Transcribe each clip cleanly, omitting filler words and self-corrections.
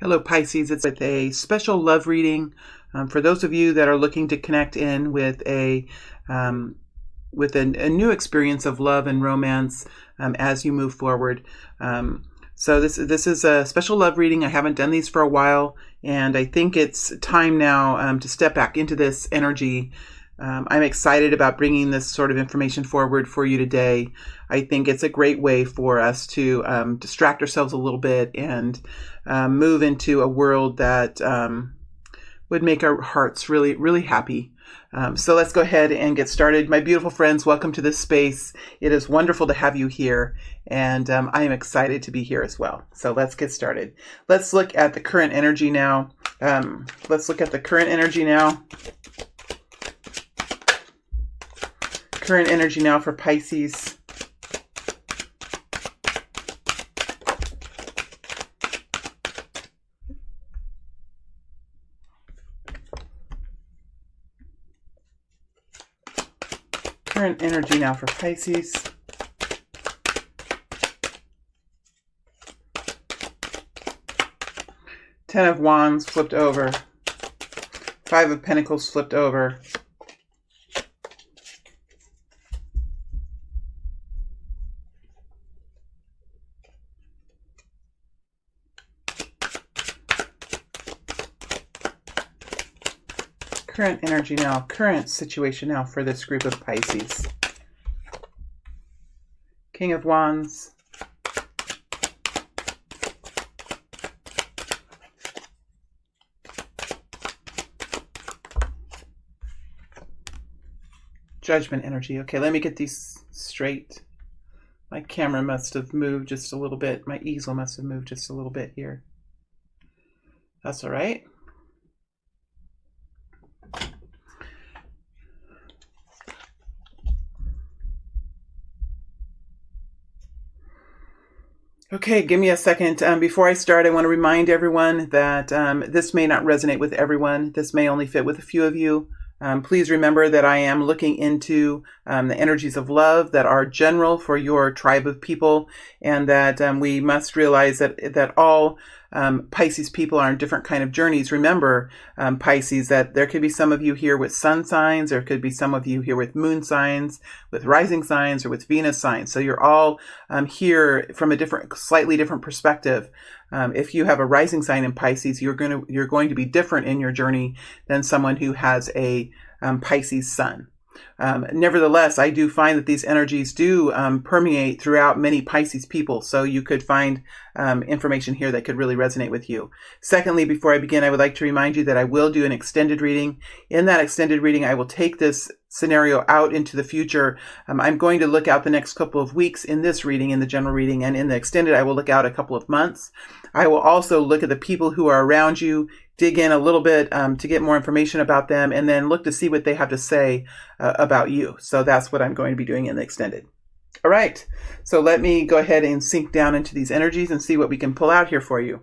Hello Pisces, it's with a special love reading for those of you that are looking to connect in with a new experience of love and romance as you move forward. So this is a special love reading. I haven't done these for a while, and I think it's time now to step back into this energy. I'm excited about bringing this sort of information forward for you today. I think it's a great way for us to distract ourselves a little bit and move into a world that would make our hearts really, really happy. So let's go ahead and get started. My beautiful friends, welcome to this space. It is wonderful to have you here, and I am excited to be here as well. So let's get started. Let's look at the current energy now. Current energy now for Pisces. Current energy now for Pisces. Ten of Wands flipped over. Five of Pentacles flipped over. Current energy now, current situation now for this group of Pisces. King of Wands. Judgment energy. Okay, let me get these straight. My camera must have moved just a little bit. My easel must have moved just a little bit here. That's all right. Okay, give me a second. Before I start, I want to remind everyone that this may not resonate with everyone. This may only fit with a few of you. Please remember that I am looking into the energies of love that are general for your tribe of people, and that we must realize that all Pisces people are on different kind of journeys. Remember, Pisces, that there could be some of you here with sun signs, there could be some of you here with moon signs, with rising signs, or with Venus signs. So you're all here from a slightly different perspective. If you have a rising sign in Pisces, you're going to be different in your journey than someone who has a Pisces sun. Nevertheless, I do find that these energies do permeate throughout many Pisces people, so you could find information here that could really resonate with you. Secondly, before I begin, I would like to remind you that I will do an extended reading. In that extended reading, I will take this scenario out into the future. I'm going to look out the next couple of weeks in this reading, in the general reading, and in the extended, I will look out a couple of months. I will also look at the people who are around you, dig in a little bit to get more information about them, and then look to see what they have to say about you. So that's what I'm going to be doing in the extended. All right, so let me go ahead and sink down into these energies and see what we can pull out here for you.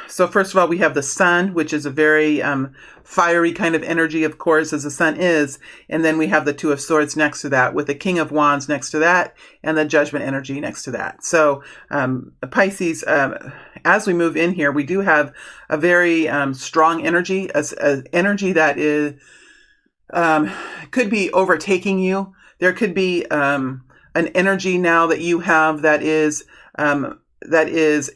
So first of all, we have the sun, which is a very fiery kind of energy, of course, as the sun is. And then we have the Two of Swords next to that, with the King of Wands next to that, and the Judgment energy next to that. So Pisces, as we move in here, we do have a very strong energy, an energy that is could be overtaking you. There could be an energy now that you have that is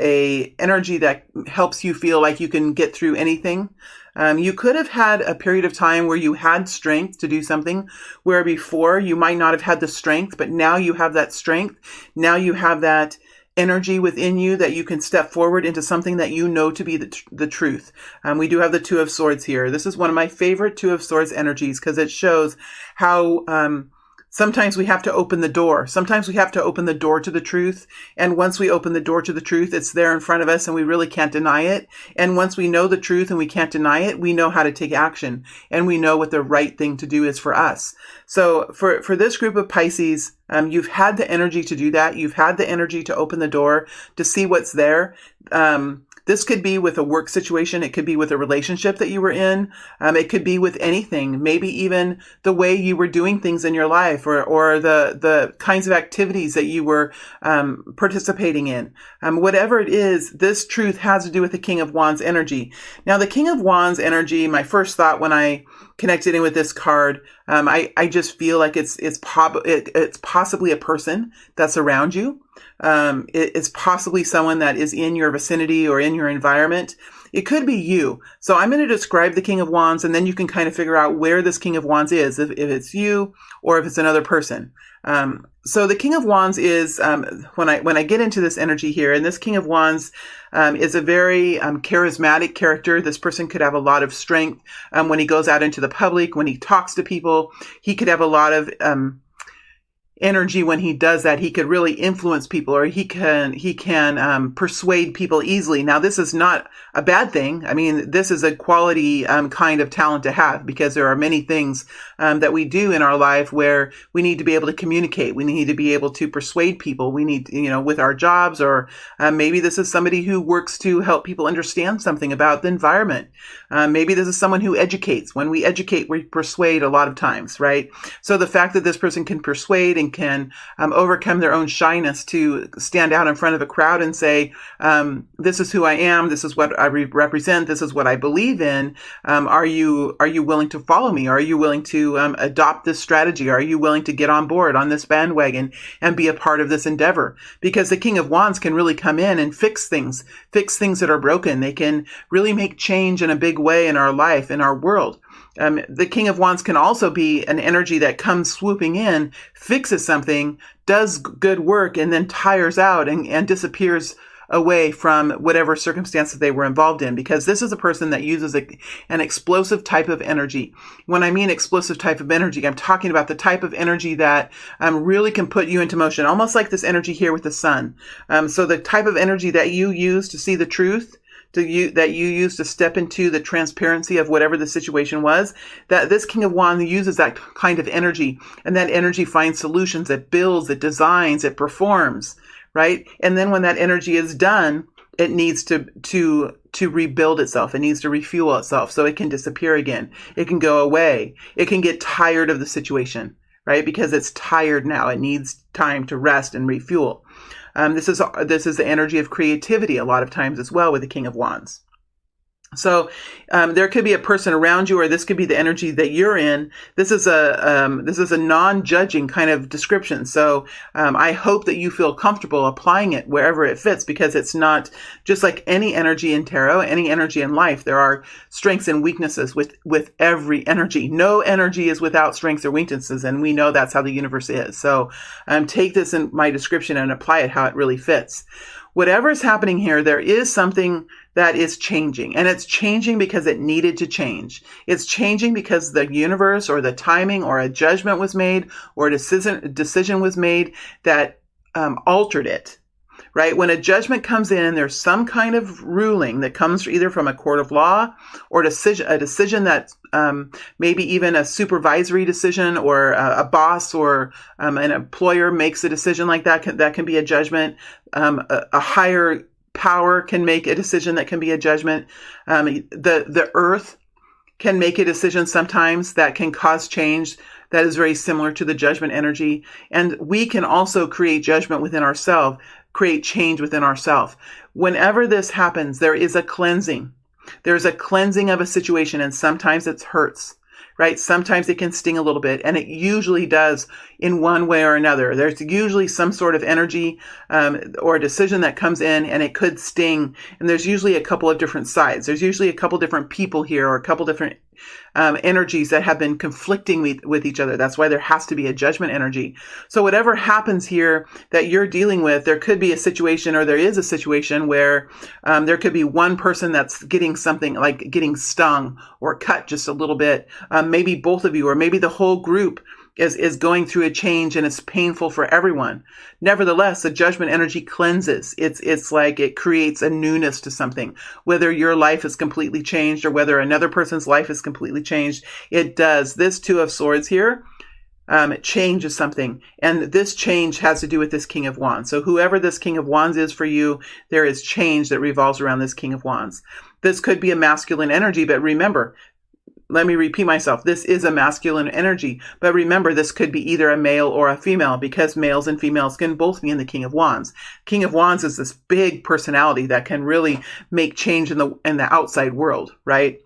a energy that helps you feel like you can get through anything. You could have had a period of time where you had strength to do something, where before you might not have had the strength, but now you have that strength. Now you have that energy within you that you can step forward into something that you know to be the truth. We do have the Two of Swords here. This is one of my favorite Two of Swords energies because it shows how sometimes we have to open the door. Sometimes we have to open the door to the truth. And once we open the door to the truth, it's there in front of us and we really can't deny it. And once we know the truth and we can't deny it, we know how to take action and we know what the right thing to do is for us. So for this group of Pisces, you've had the energy to do that. You've had the energy to open the door, to see what's there. This could be with a work situation. It could be with a relationship that you were in. It could be with anything, maybe even the way you were doing things in your life, or the kinds of activities that you were participating in. Whatever it is, this truth has to do with the King of Wands energy. Now, the King of Wands energy, my first thought when I connected in with this card, I just feel like it's possibly a person that's around you. It's possibly someone that is in your vicinity or in your environment. It could be you. So I'm going to describe the King of Wands, and then you can kind of figure out where this King of Wands is, if it's you or if it's another person. So the King of Wands is, when I get into this energy here, and this King of Wands is a very charismatic character. This person could have a lot of strength when he goes out into the public, when he talks to people. He could have a lot of energy when he does that. He could really influence people, or he can persuade people easily. Now, this is not a bad thing. I mean, this is a quality kind of talent to have, because there are many things that we do in our life where we need to be able to communicate. We need to be able to persuade people. We need, with our jobs, or maybe this is somebody who works to help people understand something about the environment. Maybe this is someone who educates. When we educate, we persuade a lot of times, right? So the fact that this person can persuade and can overcome their own shyness to stand out in front of a crowd and say, this is who I am, this is what I represent, this is what I believe in. Are you willing to follow me? Are you willing to adopt this strategy? Are you willing to get on board on this bandwagon and be a part of this endeavor? Because the King of Wands can really come in and fix things that are broken. They can really make change in a big way in our life, in our world. The King of Wands can also be an energy that comes swooping in, fixes something, does good work, and then tires out and disappears away from whatever circumstances they were involved in, because this is a person that uses an explosive type of energy. When I mean explosive type of energy, I'm talking about the type of energy that really can put you into motion, almost like this energy here with the sun. So the type of energy that you use to see the truth, that you use to step into the transparency of whatever the situation was, that this King of Wands uses that kind of energy, and that energy finds solutions, it builds, it designs, it performs, right? And then when that energy is done, it needs to rebuild itself. It needs to refuel itself so it can disappear again. It can go away. It can get tired of the situation, right? Because it's tired now. It needs time to rest and refuel. This is the energy of creativity a lot of times as well with the King of Wands. So there could be a person around you, or this could be the energy that you're in. This is a non-judging kind of description. So I hope that you feel comfortable applying it wherever it fits, because it's not just like any energy in tarot, any energy in life. There are strengths and weaknesses with every energy. No energy is without strengths or weaknesses, and we know that's how the universe is. So take this in my description and apply it how it really fits. Whatever is happening here, there is something that is changing, and it's changing because it needed to change. It's changing because the universe, or the timing, or a judgment was made, or a decision was made that altered it. Right? When a judgment comes in, there's some kind of ruling that comes either from a court of law, or a decision that maybe even a supervisory decision, or a boss or an employer makes a decision like that. That can be a judgment. A higher power can make a decision that can be a judgment. The earth can make a decision sometimes that can cause change that is very similar to the judgment energy. And we can also create judgment within ourselves, create change within ourselves. Whenever this happens, there is a cleansing. There's a cleansing of a situation, and sometimes it hurts, right? Sometimes it can sting a little bit, and it usually does in one way or another. There's usually some sort of energy or a decision that comes in, and it could sting. And there's usually a couple of different sides. There's usually a couple different people here, or a couple different energies that have been conflicting with each other. That's why there has to be a judgment energy. So whatever happens here that you're dealing with, there could be a situation, or there is a situation where there could be one person that's getting something, like getting stung or cut just a little bit. Maybe both of you, or maybe the whole group is going through a change, and it's painful for everyone. Nevertheless, the judgment energy cleanses. It's like it creates a newness to something. Whether your life is completely changed, or whether another person's life is completely changed, it does. This Two of Swords here, change something. And this change has to do with this King of Wands. So whoever this King of Wands is for you, there is change that revolves around this King of Wands. This could be a masculine energy, but remember, let me repeat myself. This is a masculine energy, but remember, this could be either a male or a female, because males and females can both be in the King of Wands. King of Wands is this big personality that can really make change in the outside world, right?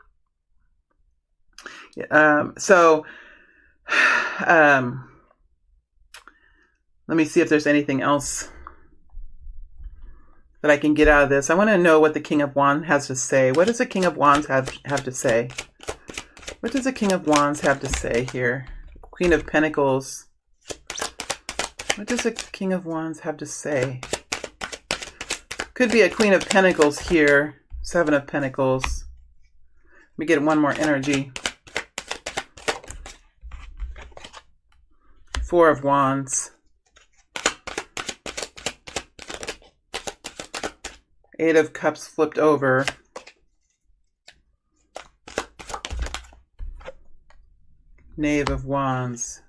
Let me see if there's anything else that I can get out of this. I want to know what the King of Wands has to say. What does the King of Wands have to say? What does the King of Wands have to say here? Queen of Pentacles. What does the King of Wands have to say? Could be a Queen of Pentacles here. Seven of Pentacles. Let me get one more energy. Four of Wands. Eight of Cups flipped over. Knave of Wands.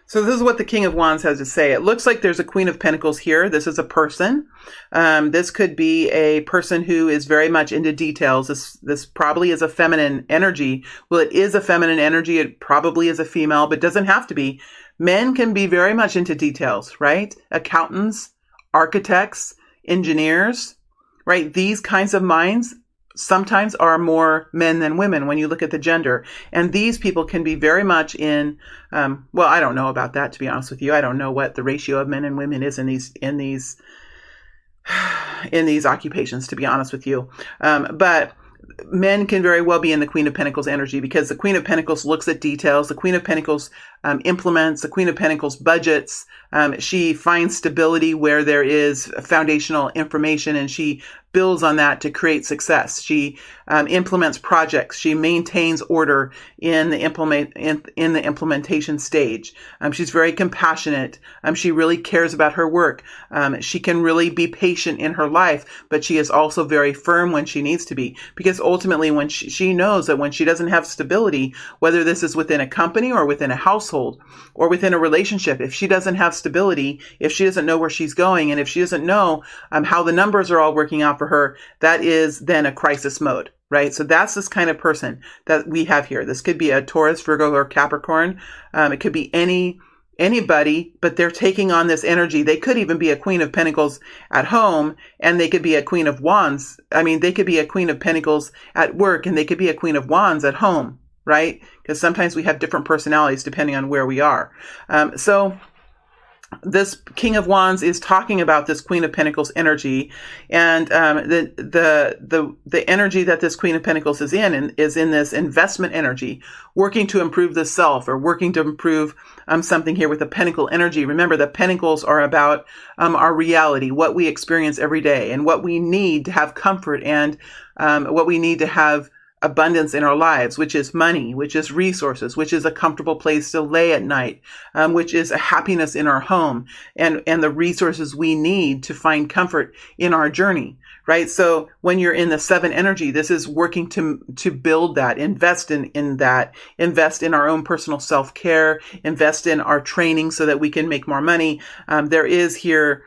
So this is what the King of Wands has to say. It looks like there's a Queen of Pentacles here. This is a person. This could be a person who is very much into details. This probably is a feminine energy. Well, it is a feminine energy. It probably is a female, but doesn't have to be. Men can be very much into details, right? Accountants, architects, engineers, right? These kinds of minds sometimes are more men than women when you look at the gender. And these people can be very much in, well, I don't know about that, to be honest with you. I don't know what the ratio of men and women is in these occupations, to be honest with you. But men can very well be in the Queen of Pentacles energy, because the Queen of Pentacles looks at details. The Queen of Pentacles implements. The Queen of Pentacles budgets. She finds stability where there is foundational information, and she builds on that to create success. She implements projects. She maintains order in the implementation stage. She's very compassionate. She really cares about her work. She can really be patient in her life, but she is also very firm when she needs to be, because ultimately when she knows that when she doesn't have stability, whether this is within a company or within a household or within a relationship, if she doesn't have stability, if she doesn't know where she's going, and if she doesn't know how the numbers are all working out for her, that is then a crisis mode, right? So that's this kind of person that we have here. This could be a Taurus, Virgo, or Capricorn. It could be anybody, but they're taking on this energy. They could even be a Queen of Pentacles at home, and they could be a Queen of Wands. I mean, they could be a Queen of Pentacles at work, and they could be a Queen of Wands at home, right? Because sometimes we have different personalities depending on where we are. So this King of Wands is talking about this Queen of Pentacles energy, and the energy that this Queen of Pentacles is in this investment energy, working to improve the self, or working to improve something here with the Pentacle energy. Remember, the Pentacles are about our reality, what we experience every day, and what we need to have comfort, and what we need to have abundance in our lives, which is money, which is resources, which is a comfortable place to lay at night, which is a happiness in our home, and the resources we need to find comfort in our journey, right? So when you're in the 7 energy, this is working to build that, invest in that, invest in our own personal self-care, invest in our training so that we can make more money. There is here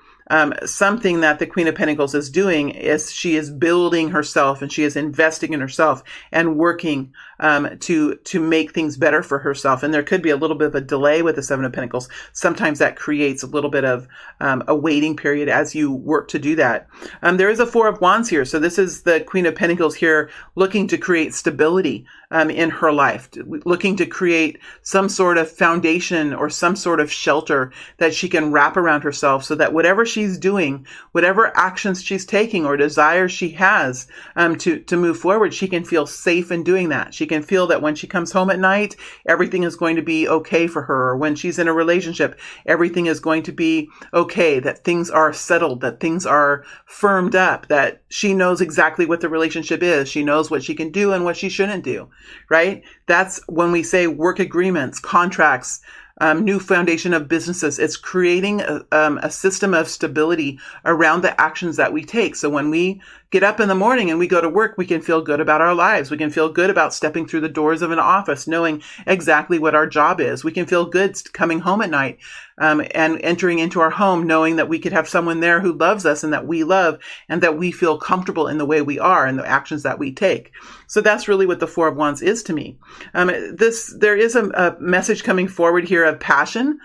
something that the Queen of Pentacles is doing, is she is building herself, and she is investing in herself and working to make things better for herself. And there could be a little bit of a delay with the 7 of Pentacles. Sometimes that creates a little bit of a waiting period as you work to do that. There is a 4 of Wands here. So this is the Queen of Pentacles here looking to create stability in her life, looking to create some sort of foundation or some sort of shelter that she can wrap around herself, so that whatever she's doing, whatever actions she's taking or desires she has to move forward, she can feel safe in doing that. She can feel that when she comes home at night, everything is going to be okay for her. Or when she's in a relationship, everything is going to be okay, that things are settled, that things are firmed up, that she knows exactly what the relationship is. She knows what she can do and what she shouldn't do, right? That's when we say work agreements, contracts, new foundation of businesses. It's creating a system of stability around the actions that we take. So when we get up in the morning and we go to work, we can feel good about our lives. We can feel good about stepping through the doors of an office, knowing exactly what our job is. We can feel good coming home at night and entering into our home, knowing that we could have someone there who loves us and that we love, and that we feel comfortable in the way we are and the actions that we take. So that's really what the Four of Wands is to me. There is a message coming forward here of passion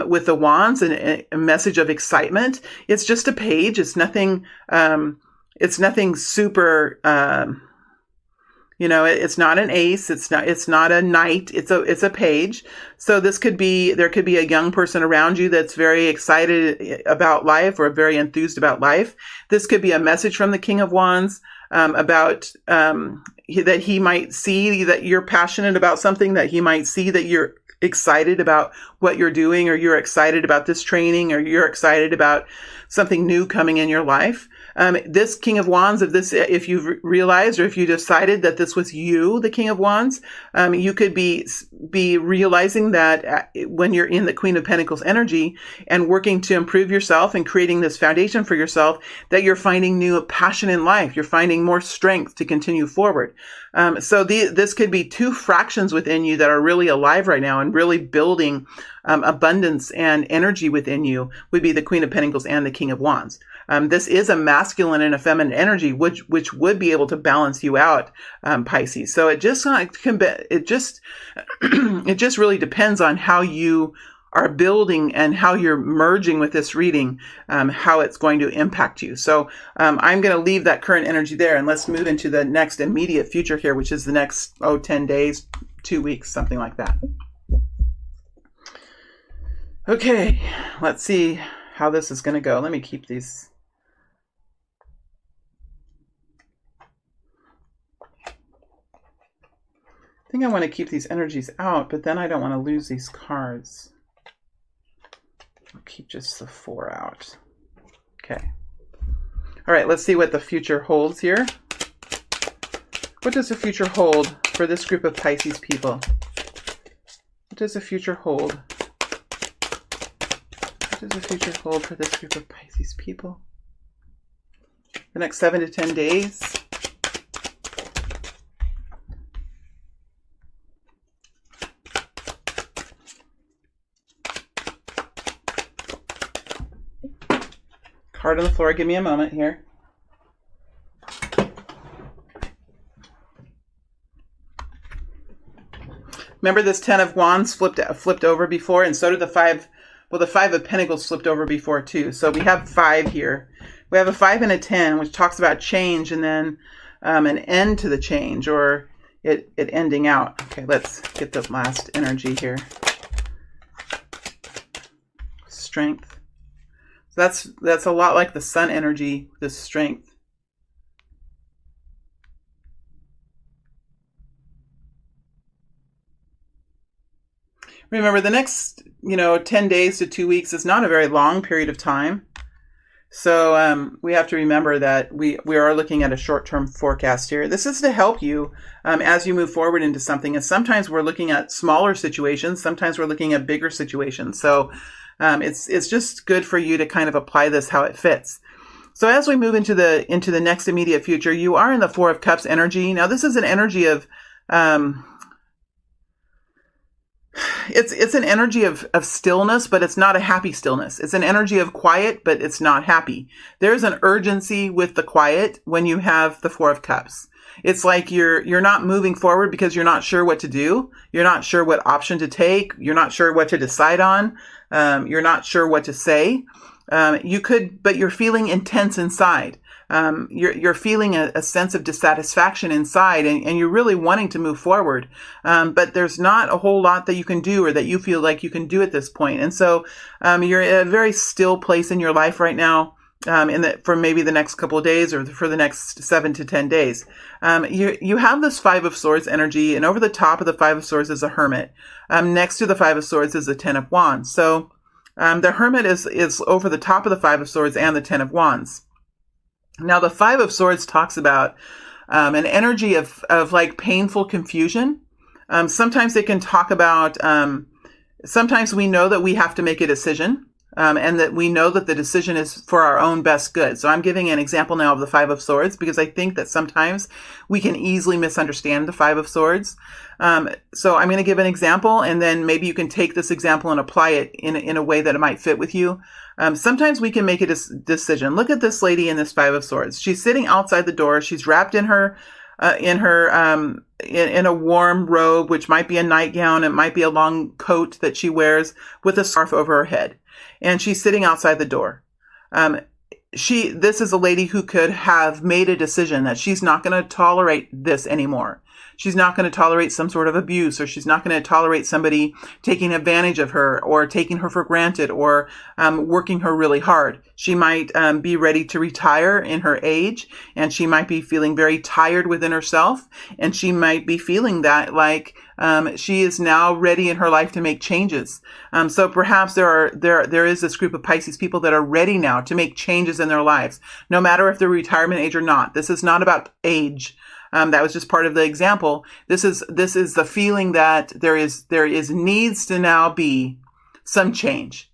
with the wands, and a message of excitement. It's just a page. It's nothing. It's nothing super. It's not an ace. It's not a knight. It's a page. So there could be a young person around you that's very excited about life or very enthused about life. This could be a message from the King of Wands about that he might see that you're passionate about something, that he might see that you're excited about what you're doing, or you're excited about this training, or you're excited about something new coming in your life. This King of Wands, if you've realized, or if you decided that this was you, the King of Wands, you could be realizing that when you're in the Queen of Pentacles energy and working to improve yourself and creating this foundation for yourself, that you're finding new passion in life. You're finding more strength to continue forward. So this could be two fractions within you that are really alive right now and really building abundance and energy within you, would be the Queen of Pentacles and the King of Wands. This is a masculine and a feminine energy, which would be able to balance you out, Pisces. So it just really depends on how you are building and how you're merging with this reading, how it's going to impact you. So I'm going to leave that current energy there, and let's move into the next immediate future here, which is the next 10 days, 2 weeks, something like that. Okay, let's see how this is going to go. Let me keep these. I think I want to keep these energies out, but then I don't want to lose these cards. I'll keep just the 4 out. Okay. All right, let's see what the future holds here. What does the future hold for this group of Pisces people? What does the future hold? What does the future hold for this group of Pisces people? The next 7 to 10 days. Card on the floor. Give me a moment here. Remember, this 10 of Wands flipped over before, and so did the 5. Well, the 5 of Pentacles flipped over before too. So we have 5 here. We have a 5 and a 10, which talks about change, and then an end to the change, or it ending out. Okay, let's get the last energy here. Strength. So that's a lot like the Sun energy, this strength. Remember, the next, 10 days to 2 weeks is not a very long period of time. So we have to remember that we are looking at a short-term forecast here. This is to help you as you move forward into something. And sometimes we're looking at smaller situations. Sometimes we're looking at bigger situations. So it's just good for you to kind of apply this how it fits. So as we move into the next immediate future, you are in the 4 of Cups energy. Now, this is an energy of it's an energy of stillness, but it's not a happy stillness. It's an energy of quiet, but it's not happy. There's an urgency with the quiet when you have the 4 of Cups. It's like you're not moving forward because you're not sure what to do. You're not sure what option to take. You're not sure what to decide on. You're not sure what to say. But you're feeling intense inside. You're feeling a sense of dissatisfaction inside, and you're really wanting to move forward. But there's not a whole lot that you can do, or that you feel like you can do at this point. And so, you're in a very still place in your life right now, for maybe the next couple of days, or for the next 7 to 10 days. You have this 5 of Swords energy, and over the top of the 5 of Swords is a Hermit. Next to the 5 of Swords is the 10 of Wands. So, the Hermit is over the top of the 5 of Swords and the 10 of Wands. Now, the 5 of Swords talks about an energy of like painful confusion. Sometimes it can talk about Sometimes we know that we have to make a decision, and that we know that the decision is for our own best good. So I'm giving an example now of the Five of Swords because I think that sometimes we can easily misunderstand the Five of Swords. So I'm going to give an example, and then maybe you can take this example and apply it in a way that it might fit with you. Sometimes we can make a decision. Look at this lady in this Five of Swords. She's sitting outside the door. She's wrapped in a warm robe, which might be a nightgown. It might be a long coat that she wears with a scarf over her head. And she's sitting outside the door. This is a lady who could have made a decision that she's not going to tolerate this anymore. She's not going to tolerate some sort of abuse, or she's not going to tolerate somebody taking advantage of her or taking her for granted or working her really hard. She might be ready to retire in her age, and she might be feeling very tired within herself, and she might be feeling that like she is now ready in her life to make changes. So perhaps there is this group of Pisces people that are ready now to make changes in their lives, no matter if they're retirement age or not. This is not about age. That was just part of the example. This is the feeling that there is needs to now be some change.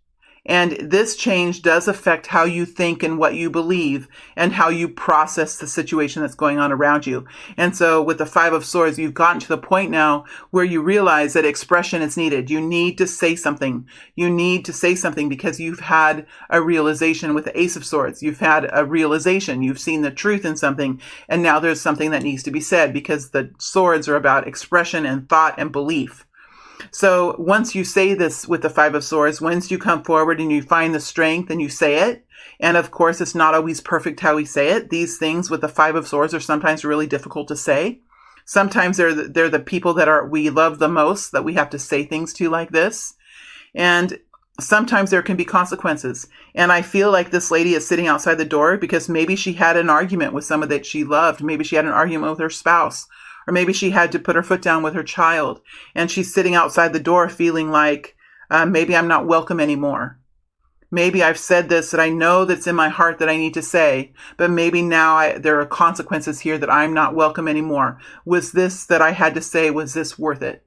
And this change does affect how you think and what you believe and how you process the situation that's going on around you. And so with the Five of Swords, you've gotten to the point now where you realize that expression is needed. You need to say something. You need to say something because you've had a realization with the Ace of Swords. You've had a realization. You've seen the truth in something. And now there's something that needs to be said because the swords are about expression and thought and belief. So once you say this with the Five of Swords, once you come forward and you find the strength and you say it, and of course it's not always perfect how we say it. These things with the Five of Swords are sometimes really difficult to say. Sometimes they're the people that we love the most that we have to say things to like this. And sometimes there can be consequences. And I feel like this lady is sitting outside the door because maybe she had an argument with someone that she loved. Maybe she had an argument with her spouse. Or maybe she had to put her foot down with her child, and she's sitting outside the door feeling like, maybe I'm not welcome anymore. Maybe I've said this that I know that's in my heart that I need to say, but maybe now there are consequences here that I'm not welcome anymore. Was this that I had to say, was this worth it?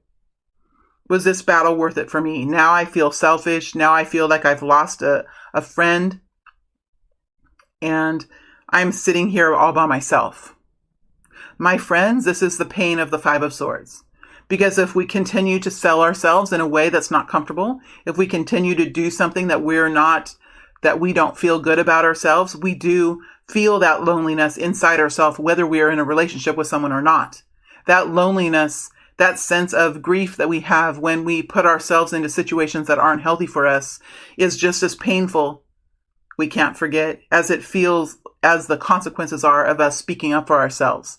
Was this battle worth it for me? Now I feel selfish. Now I feel like I've lost a friend, and I'm sitting here all by myself. My friends, this is the pain of the Five of Swords. Because if we continue to sell ourselves in a way that's not comfortable, if we continue to do something that we don't feel good about ourselves, we do feel that loneliness inside ourselves, whether we are in a relationship with someone or not. That loneliness, that sense of grief that we have when we put ourselves into situations that aren't healthy for us is just as painful, we can't forget, as it feels as the consequences are of us speaking up for ourselves.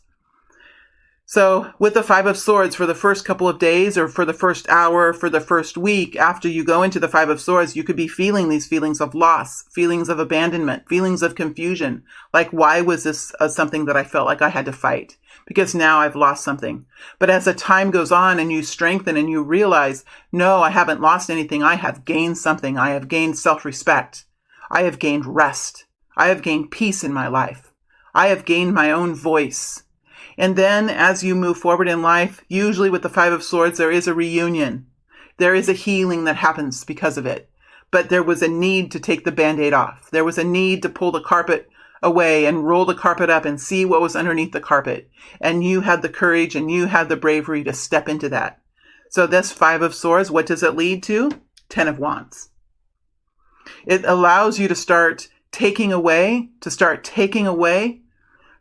So with the Five of Swords, for the first couple of days or for the first hour, for the first week, after you go into the Five of Swords, you could be feeling these feelings of loss, feelings of abandonment, feelings of confusion. Like, why was this something that I felt like I had to fight? Because now I've lost something. But as the time goes on and you strengthen and you realize, no, I haven't lost anything. I have gained something. I have gained self-respect. I have gained rest. I have gained peace in my life. I have gained my own voice. And then as you move forward in life, usually with the Five of Swords, there is a reunion. There is a healing that happens because of it. But there was a need to take the Band-Aid off. There was a need to pull the carpet away and roll the carpet up and see what was underneath the carpet. And you had the courage and you had the bravery to step into that. So this Five of Swords, what does it lead to? 10 of Wands. It allows you to start taking away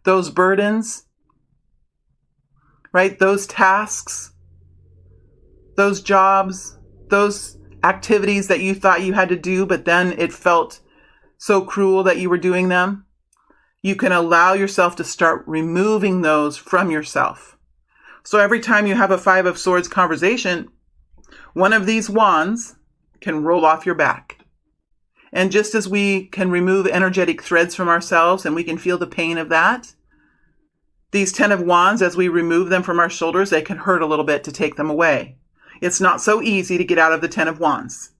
those burdens, right? Those tasks, those jobs, those activities that you thought you had to do, but then it felt so cruel that you were doing them. You can allow yourself to start removing those from yourself. So every time you have a Five of Swords conversation, one of these wands can roll off your back. And just as we can remove energetic threads from ourselves and we can feel the pain of that, these 10 of Wands, as we remove them from our shoulders, they can hurt a little bit to take them away. It's not so easy to get out of the 10 of Wands.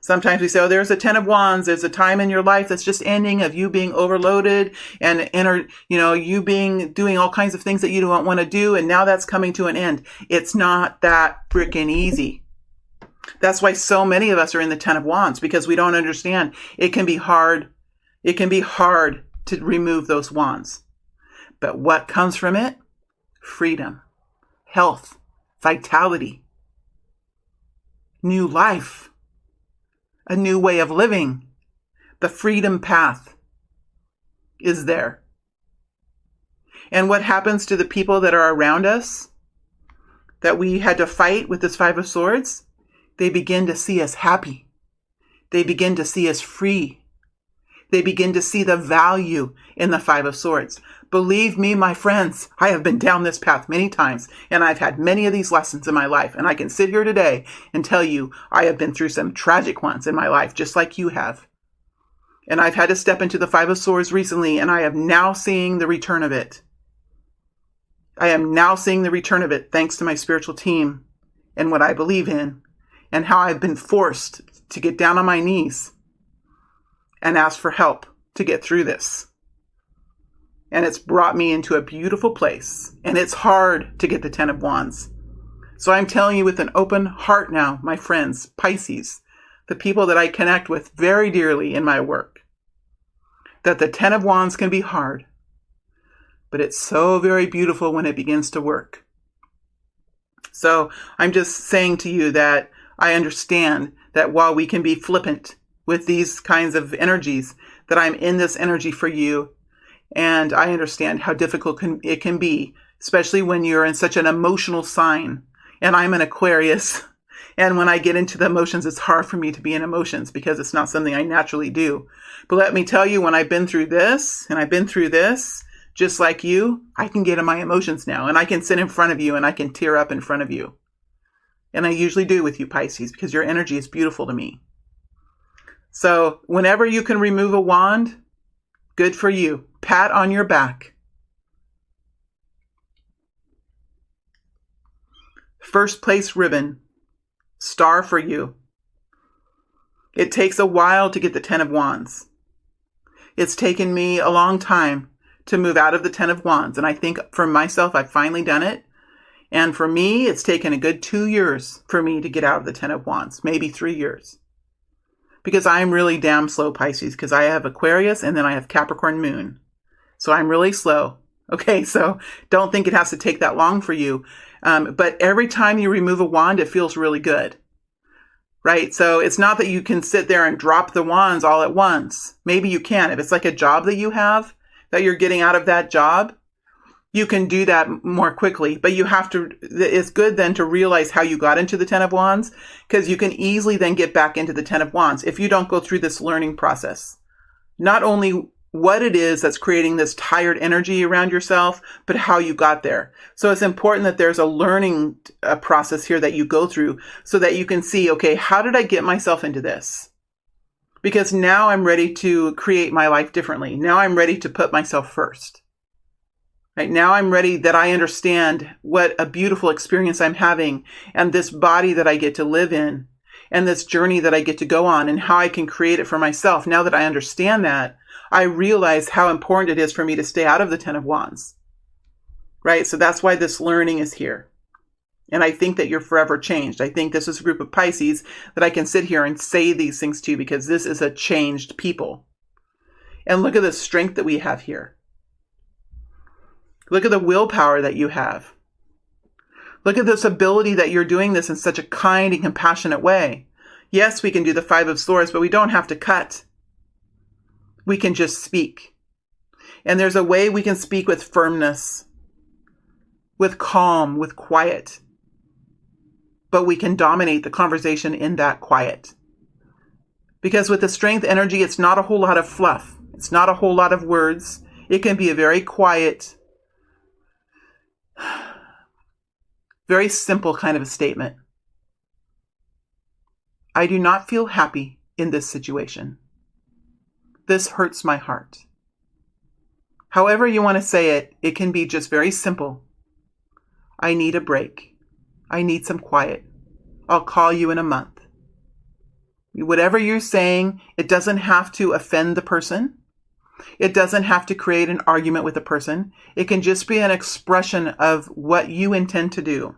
Sometimes we say, oh, there's a 10 of Wands. There's a time in your life that's just ending of you being overloaded and you doing all kinds of things that you don't want to do. And now that's coming to an end. It's not that freaking easy. That's why so many of us are in the Ten of Wands, because we don't understand. It can be hard. It can be hard to remove those wands. But what comes from it? Freedom, health, vitality, new life, a new way of living. The freedom path is there. And what happens to the people that are around us that we had to fight with this Five of Swords? They begin to see us happy. They begin to see us free. They begin to see the value in the Five of Swords. Believe me, my friends, I have been down this path many times, and I've had many of these lessons in my life. And I can sit here today and tell you I have been through some tragic ones in my life, just like you have. And I've had to step into the Five of Swords recently, and I am now seeing the return of it. I am now seeing the return of it thanks to my spiritual team and what I believe in, and how I've been forced to get down on my knees and ask for help to get through this. And it's brought me into a beautiful place. And it's hard to get the Ten of Wands. So I'm telling you with an open heart now, my friends, Pisces, the people that I connect with very dearly in my work, that the Ten of Wands can be hard. But it's so very beautiful when it begins to work. So I'm just saying to you that I understand that while we can be flippant with these kinds of energies, that I'm in this energy for you. And I understand how difficult it can be, especially when you're in such an emotional sign. And I'm an Aquarius. And when I get into the emotions, it's hard for me to be in emotions because it's not something I naturally do. But let me tell you, when I've been through this, and I've been through this, just like you, I can get in my emotions now. And I can sit in front of you and I can tear up in front of you. And I usually do with you, Pisces, because your energy is beautiful to me. So whenever you can remove a wand, good for you. Pat on your back. First place ribbon. Star for you. It takes a while to get the Ten of Wands. It's taken me a long time to move out of the Ten of Wands. And I think for myself, I've finally done it. And for me, it's taken a good 2 years for me to get out of the Ten of Wands. Maybe 3 years. Because I'm really damn slow, Pisces. Because I have Aquarius and then I have Capricorn moon. So I'm really slow. Okay, so don't think it has to take that long for you. But every time you remove a wand, it feels really good. Right? So it's not that you can sit there and drop the wands all at once. Maybe you can. If it's like a job that you have, that you're getting out of that job, you can do that more quickly. But you have to, it's good then to realize how you got into the Ten of Wands, because you can easily then get back into the Ten of Wands if you don't go through this learning process. Not only what it is that's creating this tired energy around yourself, but how you got there. So it's important that there's a learning process here that you go through so that you can see, okay, how did I get myself into this? Because now I'm ready to create my life differently. Now I'm ready to put myself first. Right now I'm ready that I understand what a beautiful experience I'm having and this body that I get to live in and this journey that I get to go on and how I can create it for myself. Now that I understand that, I realize how important it is for me to stay out of the Ten of Wands. Right? So that's why this learning is here. And I think that you're forever changed. I think this is a group of Pisces that I can sit here and say these things to because this is a changed people. And look at the strength that we have here. Look at the willpower that you have. Look at this ability that you're doing this in such a kind and compassionate way. Yes, we can do the Five of Swords, but we don't have to cut. We can just speak. And there's a way we can speak with firmness, with calm, with quiet. But we can dominate the conversation in that quiet. Because with the strength energy, it's not a whole lot of fluff. It's not a whole lot of words. It can be a very quiet, very simple kind of a statement. I do not feel happy in this situation. This hurts my heart. However you want to say it, it can be just very simple. I need a break. I need some quiet. I'll call you in a month. Whatever you're saying, it doesn't have to offend the person. It doesn't have to create an argument with the person. It can just be an expression of what you intend to do.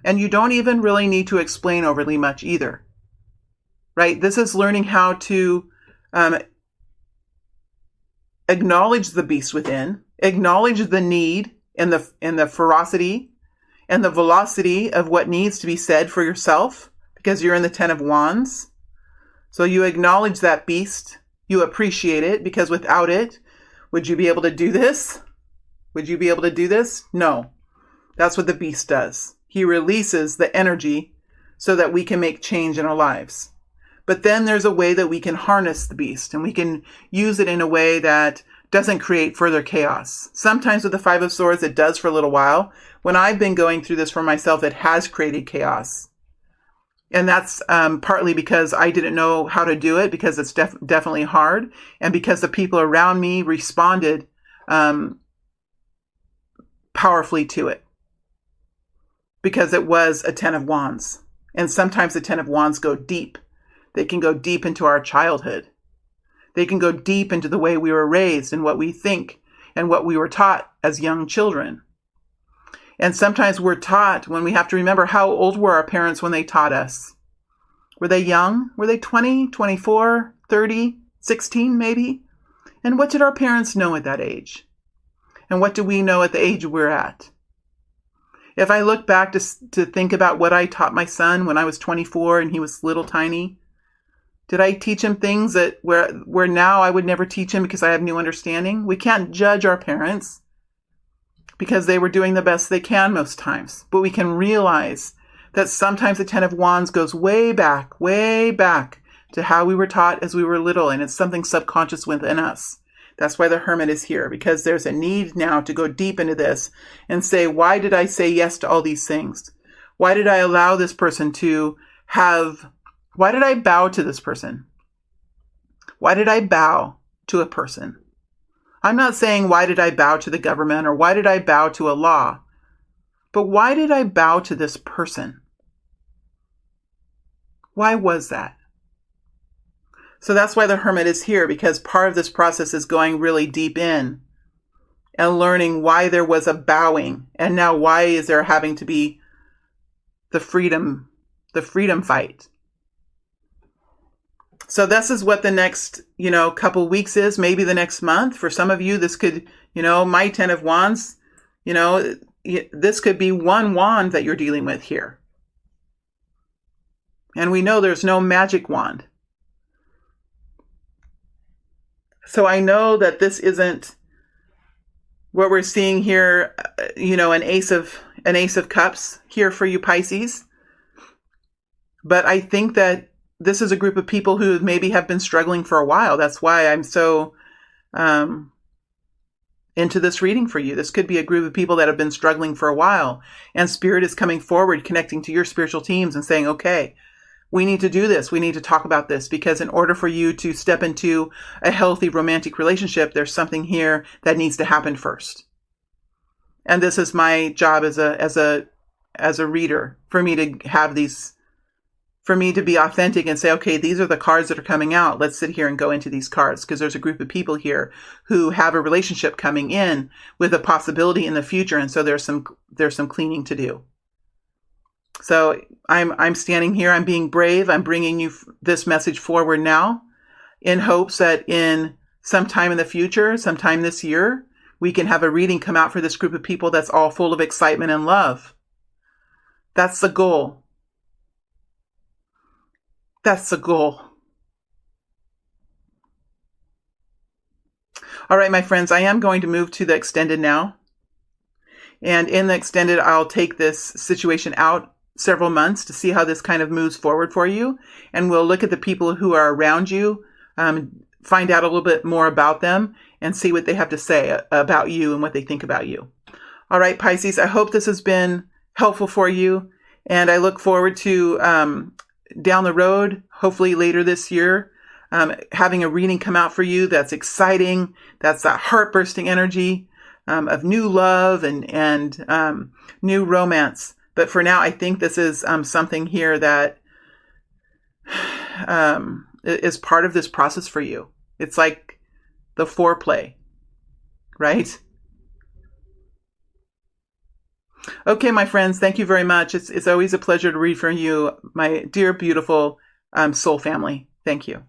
And you don't even really need to explain overly much either, right? This is learning how to acknowledge the beast within, acknowledge the need and the ferocity and the velocity of what needs to be said for yourself, because you're in the Ten of Wands. So you acknowledge that beast, you appreciate it, because without it, would you be able to do this? Would you be able to do this? No. That's what the beast does. He releases the energy so that we can make change in our lives. But then there's a way that we can harness the beast, and we can use it in a way that doesn't create further chaos. Sometimes with the Five of Swords, it does for a little while. When I've been going through this for myself, it has created chaos. And that's partly because I didn't know how to do it, because it's definitely hard, and because the people around me responded powerfully to it, because it was a Ten of Wands. And sometimes the Ten of Wands go deep. They can go deep into our childhood. They can go deep into the way we were raised and what we think and what we were taught as young children. And sometimes we're taught, when we have to remember, how old were our parents when they taught us? Were they young? Were they 20, 24, 30, 16 maybe? And what did our parents know at that age? And what do we know at the age we're at? If I look back to think about what I taught my son when I was 24 and he was little tiny, did I teach him things that where now I would never teach him because I have new understanding? We can't judge our parents because they were doing the best they can most times. But we can realize that sometimes the Ten of Wands goes way back to how we were taught as we were little, and it's something subconscious within us. That's why the Hermit is here, because there's a need now to go deep into this and say, why did I say yes to all these things? Why did I allow this person to have... Why did I bow to this person? Why did I bow to a person? I'm not saying why did I bow to the government or why did I bow to a law, but why did I bow to this person? Why was that? So that's why the Hermit is here, because part of this process is going really deep in and learning why there was a bowing, and now why is there having to be the freedom fight. So this is what the next, couple weeks is, maybe the next month. For some of you, this could, my Ten of Wands, this could be one wand that you're dealing with here. And we know there's no magic wand. So I know that this isn't what we're seeing here, an ace of cups here for you Pisces. But I think that this is a group of people who maybe have been struggling for a while. That's why I'm so into this reading for you. This could be a group of people that have been struggling for a while. And Spirit is coming forward, connecting to your spiritual teams and saying, okay, we need to do this. We need to talk about this, because in order for you to step into a healthy romantic relationship, there's something here that needs to happen first. And this is my job as a reader, for me to have these, for me to be authentic and say, okay, these are the cards that are coming out. Let's sit here and go into these cards, because there's a group of people here who have a relationship coming in with a possibility in the future. And so there's some cleaning to do. So I'm standing here, I'm being brave. I'm bringing you this message forward now in hopes that in some time in the future, sometime this year, we can have a reading come out for this group of people that's all full of excitement and love. That's the goal. That's the goal. All right, my friends, I am going to move to the extended now. And in the extended, I'll take this situation out several months to see how this kind of moves forward for you. And we'll look at the people who are around you, find out a little bit more about them, and see what they have to say about you and what they think about you. All right, Pisces, I hope this has been helpful for you. And I look forward to down the road, hopefully later this year, having a reading come out for you that's exciting. That's that heart-bursting energy of new love and new romance. But for now, I think this is something here that is part of this process for you. It's like the foreplay, right? Okay, my friends, thank you very much. It's always a pleasure to read from you, my dear, beautiful soul family. Thank you.